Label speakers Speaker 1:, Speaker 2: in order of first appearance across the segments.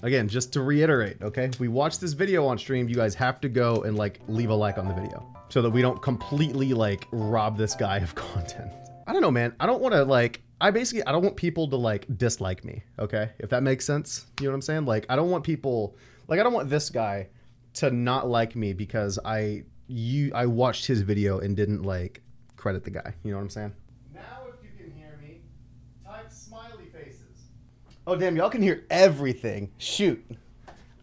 Speaker 1: Again, just to reiterate, okay? If we watch this video on stream, you guys have to go and like leave a like on the video so that we don't completely like rob this guy of content. I don't know, man. I don't want to like, I don't want people to like dislike me, okay? If that makes sense, you know what I'm saying? Like, I don't want people, like, I don't want this guy to not like me because I watched his video and didn't like credit the guy. You know what I'm saying? Now if you can hear me, type smiley faces. Oh damn, y'all can hear everything. Shoot.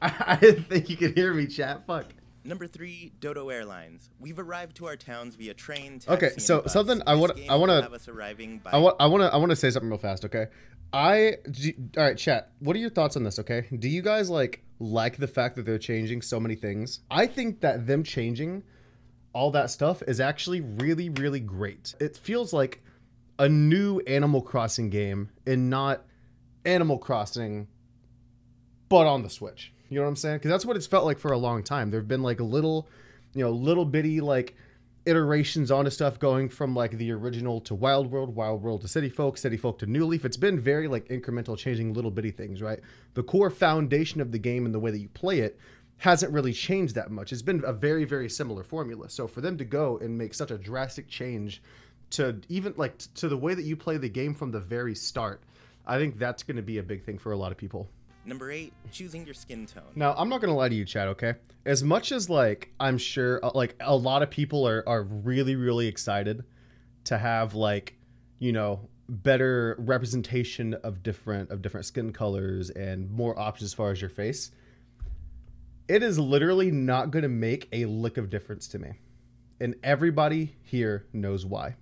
Speaker 1: I didn't think you could hear me, chat. Fuck.
Speaker 2: Number 3, Dodo Airlines. We've arrived to our towns via train, taxi,
Speaker 1: okay, so something I want to say something real fast, okay? All right, chat. What are your thoughts on this, okay? Do you guys like the fact that they're changing so many things? I think that them changing all that stuff is actually really, really great. It feels like a new Animal Crossing game and not Animal Crossing, but on the Switch. You know what I'm saying? Because that's what it's felt like for a long time. There have been like little bitty like iterations onto stuff going from like the original to Wild World to City Folk to New Leaf. It's been very like incremental, changing little bitty things, right? The core foundation of the game and the way that you play it hasn't really changed that much. It's been a very, very similar formula. So for them to go and make such a drastic change to even like to the way that you play the game from the very start, I think that's going to be a big thing for a lot of people.
Speaker 2: Number 8, choosing your skin tone.
Speaker 1: Now, I'm not going to lie to you, Chad, okay? As much as, like, I'm sure, like, a lot of people are really, really excited to have, like, you know, better representation of different skin colors and more options as far as your face, it is literally not going to make a lick of difference to me. And everybody here knows why.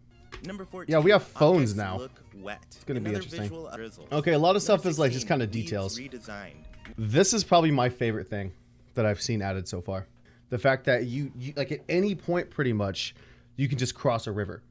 Speaker 2: Number 14.
Speaker 1: Yeah, we have phones now.
Speaker 2: Look wet.
Speaker 1: It's gonna be interesting.
Speaker 2: Drizzle.
Speaker 1: Okay, a lot of stuff is like just kind of details.
Speaker 2: Redesigned.
Speaker 1: This is probably my favorite thing that I've seen added so far. The fact that you like at any point pretty much you can just cross a river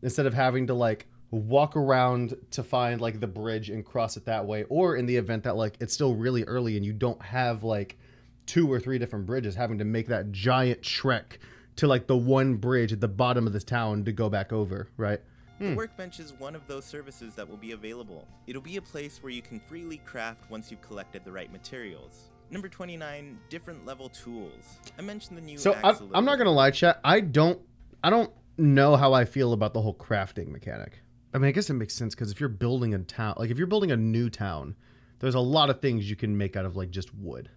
Speaker 1: instead of having to like walk around to find like the bridge and cross it that way, or in the event that like it's still really early and you don't have like 2 or 3 different bridges, having to make that giant trek to like the one bridge at the bottom of this town to go back over, right?
Speaker 2: The Workbench is one of those services that will be available. It'll be a place where you can freely craft once you've collected the right materials. Number 29, different level tools. I mentioned the new
Speaker 1: I'm not gonna lie, chat. I don't know how I feel about the whole crafting mechanic. I mean, I guess it makes sense because if you're building a town, like if you're building a new town, there's a lot of things you can make out of like just wood.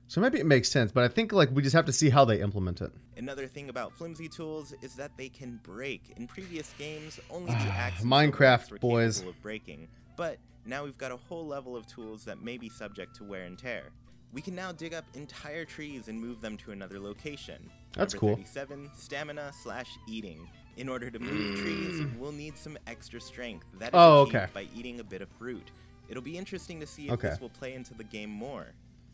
Speaker 1: So maybe it makes sense, but I think like we just have to see how they implement it.
Speaker 2: Another thing about flimsy tools is that they can break. In previous games, only the axes
Speaker 1: Minecraft
Speaker 2: were
Speaker 1: boys
Speaker 2: capable of breaking. But now we've got a whole level of tools that may be subject to wear and tear. We can now dig up entire trees and move them to another location.
Speaker 1: That's
Speaker 2: Number
Speaker 1: cool.
Speaker 2: 37, stamina/eating. In order to move trees, we'll need some extra strength. That is achieved by eating a bit of fruit. It'll be interesting to see if this will play into the game more.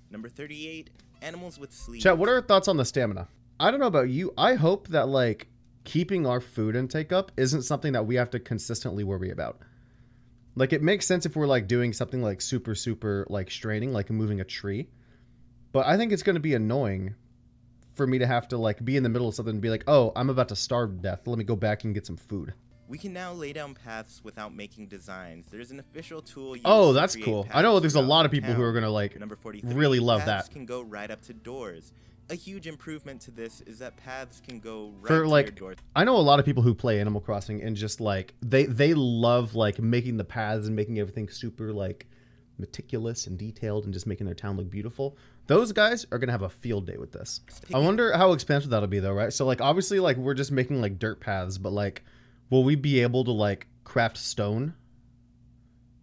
Speaker 2: Number 38, animals with sleeves.
Speaker 1: Chat, what are your thoughts on the stamina? I don't know about you. I hope that like keeping our food intake up isn't something that we have to consistently worry about. Like it makes sense if we're like doing something like super like straining, like moving a tree. But I think it's going to be annoying for me to have to like be in the middle of something and be like, oh, I'm about to starve to death. Let me go back and get some food.
Speaker 2: We can now lay down paths without making designs. There's an official tool used
Speaker 1: that's cool. I know there's a lot of people who are going to like really love that.
Speaker 2: Paths can go right up to doors. A huge improvement to this is that paths can go right
Speaker 1: for
Speaker 2: to
Speaker 1: like
Speaker 2: your doors.
Speaker 1: I know a lot of people who play Animal Crossing and just like they love like making the paths and making everything super like meticulous and detailed and just making their town look beautiful. Those guys are going to have a field day with this. I wonder how expensive that'll be though, right? So like obviously like we're just making like dirt paths, but like will we be able to like craft stone?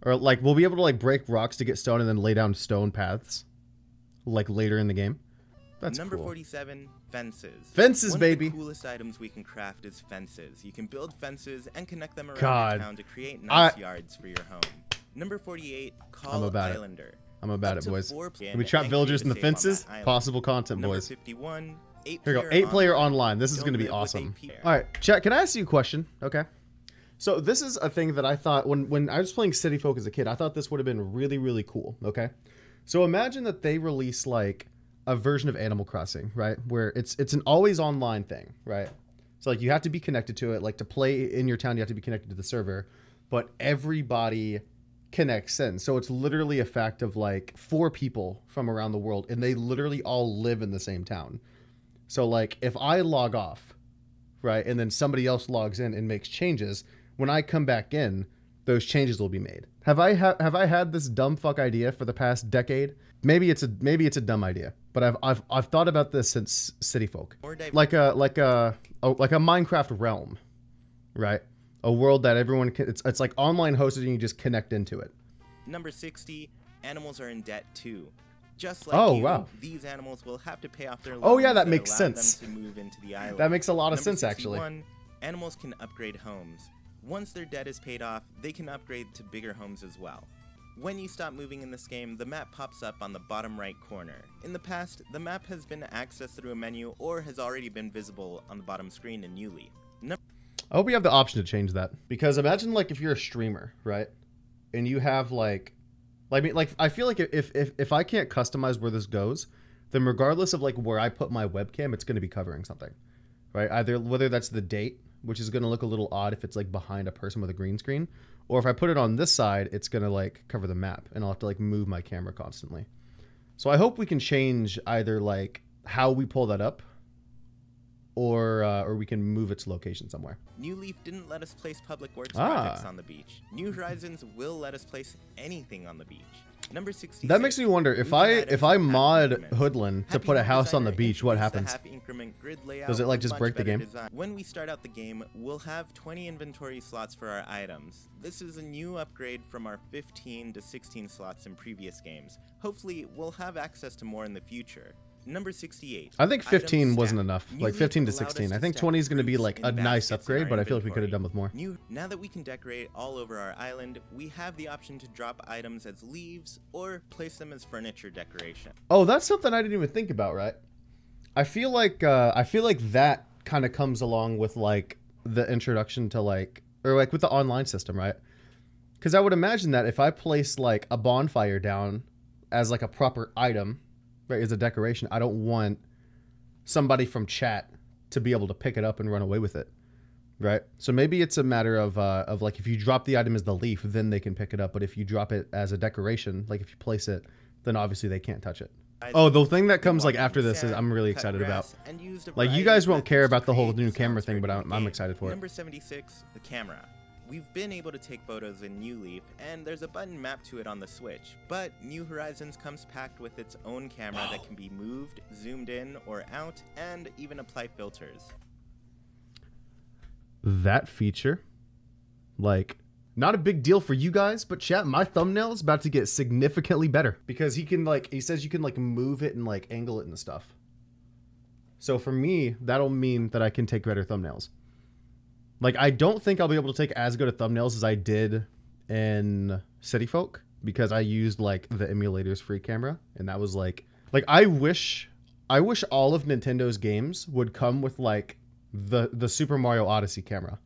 Speaker 1: Or like we'll be able to like break rocks to get stone and then lay down stone paths like later in the game? That's
Speaker 2: Number
Speaker 1: cool.
Speaker 2: 47, fences.
Speaker 1: Fences, baby.
Speaker 2: One of the coolest items we can craft is fences. You can build fences and connect them around your town to create nice yards for your home. Number 48, Call Islander.
Speaker 1: I'm about it, boys. Can we trap villagers in the fences? Possible content, boys.
Speaker 2: Number 51,
Speaker 1: here we go. 8-player online. This is going to be awesome. All right, chat. Can I ask you a question? Okay. So this is a thing that I thought when I was playing City Folk as a kid, I thought this would have been really, really cool. Okay. So imagine that they release like a version of Animal Crossing, right? Where it's an always online thing, right? So like you have to be connected to it. Like to play in your town, you have to be connected to the server, but everybody connects in. So it's literally a fact of like 4 people from around the world, and they literally all live in the same town. So like if I log off, right, and then somebody else logs in and makes changes, when I come back in, those changes will be made. Have I had this dumb fuck idea for the past decade? Maybe it's a dumb idea, but I've thought about this since City Folk. Like a Minecraft realm, right? A world that everyone can, it's like online hosted and you just connect into it.
Speaker 2: Number 60, animals are in debt too. Just like
Speaker 1: wow.
Speaker 2: These animals will have to pay off their loans.
Speaker 1: Oh yeah, that makes sense.
Speaker 2: Them to move into the island.
Speaker 1: That makes a lot of sense actually.
Speaker 2: Animals can upgrade homes. Once their debt is paid off, they can upgrade to bigger homes as well. When you stop moving in this game, the map pops up on the bottom right corner. In the past, the map has been accessed through a menu or has already been visible on the bottom screen in New Leaf.
Speaker 1: I hope we have the option to change that, because imagine like if you're a streamer, right? And you have I feel like if I can't customize where this goes, then regardless of like where I put my webcam, it's going to be covering something, right? Either whether that's the date, which is going to look a little odd if it's like behind a person with a green screen, or if I put it on this side, it's going to like cover the map and I'll have to like move my camera constantly. So I hope we can change either like how we pull that up, or we can move its location somewhere.
Speaker 2: New Leaf didn't let us place public works projects on the beach. New Horizons will let us place anything on the beach. Number 66.
Speaker 1: That makes me wonder if I mod Hoodlin to put a house on the beach, what happens? Does it like just break the game?
Speaker 2: When we start out the game, we'll have 20 inventory slots for our items. This is a new upgrade from our 15 to 16 slots in previous games. Hopefully, we'll have access to more in the future. Number 68.
Speaker 1: I think 15 wasn't enough. Like 15 to 16. I think 20 is going to be like a nice upgrade, but I feel like we could have done with more.
Speaker 2: Now that we can decorate all over our island, we have the option to drop items as leaves or place them as furniture decoration.
Speaker 1: Oh, that's something I didn't even think about, right? I feel like that kind of comes along with like the introduction to like, or like with the online system, right? Because I would imagine that if I place like a bonfire down as like a proper item, right, as a decoration, I don't want somebody from chat to be able to pick it up and run away with it, right? So maybe it's a matter of like if you drop the item as the leaf, then they can pick it up. But if you drop it as a decoration, like if you place it, then obviously they can't touch it. Oh, the thing that comes like after this is I'm really excited about. Like you guys won't care about the whole new camera thing, but I'm excited for it.
Speaker 2: Number 76, the camera. We've been able to take photos in New Leaf, and there's a button mapped to it on the Switch, but New Horizons comes packed with its own camera that can be moved, zoomed in or out, and even apply filters.
Speaker 1: That feature, like, not a big deal for you guys, but chat, my thumbnail is about to get significantly better because he says you can like move it and like angle it and stuff. So for me, that'll mean that I can take better thumbnails. Like, I don't think I'll be able to take as good of thumbnails as I did in City Folk because I used like the emulator's free camera, and that was like I wish all of Nintendo's games would come with like the Super Mario Odyssey camera,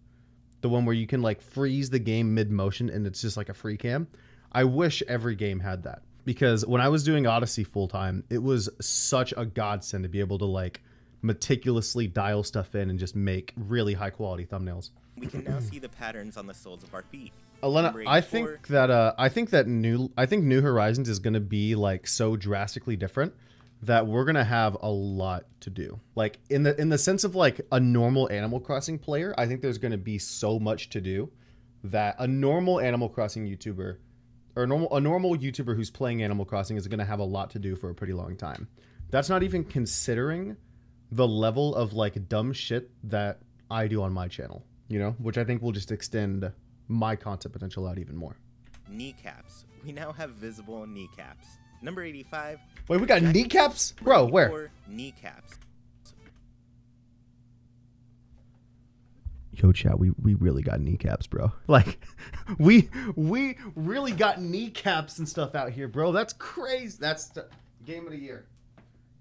Speaker 1: the one where you can like freeze the game mid-motion and it's just like a free cam. I wish every game had that, because when I was doing Odyssey full time, it was such a godsend to be able to like meticulously dial stuff in and just make really high quality thumbnails.
Speaker 2: We can now see the patterns on the soles of our feet.
Speaker 1: Elena, I think that New Horizons is going to be like so drastically different that we're going to have a lot to do. Like in the sense of like a normal Animal Crossing player, I think there's going to be so much to do that a normal Animal Crossing YouTuber or a normal YouTuber who's playing Animal Crossing is going to have a lot to do for a pretty long time. That's not even considering the level of like dumb shit that I do on my channel, you know, which I think will just extend my content potential out even more.
Speaker 2: Kneecaps. We now have visible kneecaps. Number 85.
Speaker 1: Wait, we got kneecaps? Bro, where?
Speaker 2: Kneecaps.
Speaker 1: Yo, chat, we really got kneecaps, bro. Like, we really got kneecaps and stuff out here, bro. That's crazy. That's the game of the year.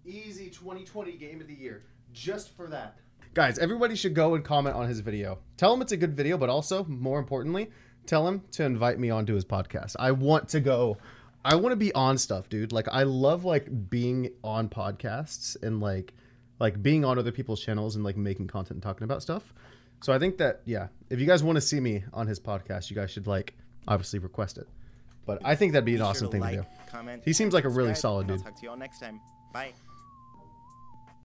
Speaker 1: Easy 2020 game of the year. Just for that. Guys, everybody should go and comment on his video. Tell him it's a good video, but also, more importantly, tell him to invite me onto his podcast. I want to be on stuff, dude. Like, I love, like, being on podcasts and, like being on other people's channels and, like, making content and talking about stuff. So I think that, yeah, if you guys want to see me on his podcast, you guys should, like, obviously request it. But I think that'd be an awesome thing to do.
Speaker 2: Comment,
Speaker 1: he seems like a really solid dude.
Speaker 2: I'll talk to you all next time. Bye.